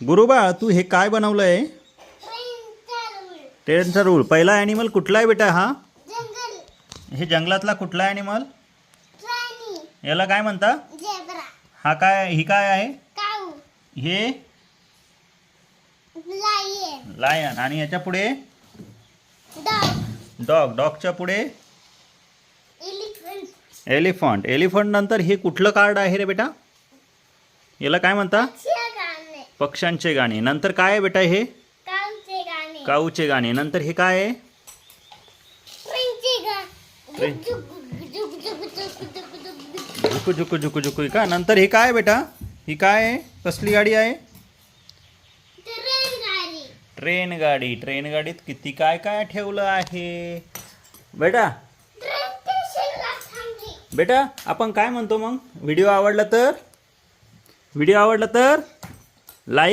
गुरुबाळ तू हे काय बनवलंय? ट्रेनचा रूळ. पहिला ॲनिमल कुठला आहे बेटा? हा हे जंगलातला कुठला ॲनिमल? याला काय म्हणता? हा काय, ही काय आहे? हे लायन. आणि याच्या पुढे डॉग. डॉगच्या पुढे एलिफंट. एलिफंट नंतर हे कुठलं कार्ड आहे रे बेटा? याला काय म्हणता? पक्ष्यांचे गाणे. नंतर काय आहे बेटा हे? काऊचे गाणे. नंतर हे काय आहे? झुकू झुकू झुकू झुकू का? नंतर हे काय बेटा? ही काय आहे? कसली गाडी आहे? ट्रेन गाडी. ट्रेन गाडीत किती काय काय ठेवलं आहे बेटा? बेटा आपण काय म्हणतो मग? व्हिडिओ आवडला तर लाईक